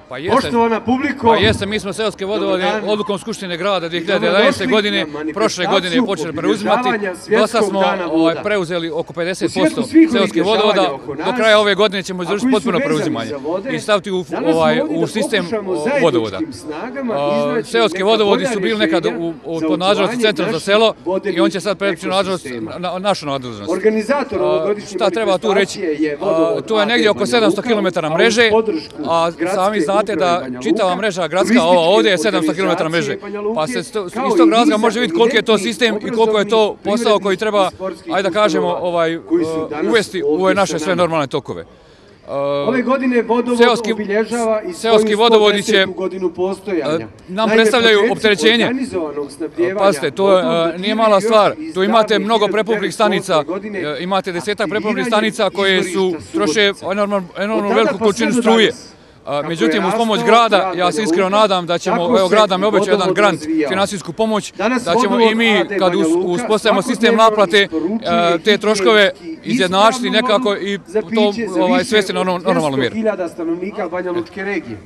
Poštovana publiko, Pa jeste, mi smo seoske vodovode odlukom Skupštine grada 2011. godine, prošle godine počeli preuzimati. Do sad smo preuzeli oko 50% seoskih vodovoda. Do kraja ove godine ćemo izvršiti potpuno preuzimanje i staviti u sistem vodovoda. Seoski vodovodi su bili nekad pod nadležnosti Centra za selo i on će sad preći našu nadležnost. Šta treba tu reći? Tu je negdje oko 700 km mreže, a sami znate da čitava mreža gradska, ova ovdje je 700 km mreže. Pa se iz tog razloga može vidjeti koliko je to sistem i koliko je to posao koji treba, ajde da kažemo, uvesti u ove naše sve normalne tokove. Ove godine vodovod obilježava i svoju 110. godinu postojanja. Nam predstavljaju opterećenje. Pazite, to nije mala stvar. Tu imate mnogo prepumpnih stanica, imate 10-ak prepumpnih stanica koje troše enormno veliku količinu struje. Međutim, uz pomoć grada, ja se iskreno nadam da ćemo, evo grad nam je obećao jedan grant, finansijsku pomoć, da ćemo i mi, kad uspostavimo sistem naplate, te troškove izjednačiti nekako i to svesti na normalnu mjeru. 100.000 stanovnika Banja Lučke regije.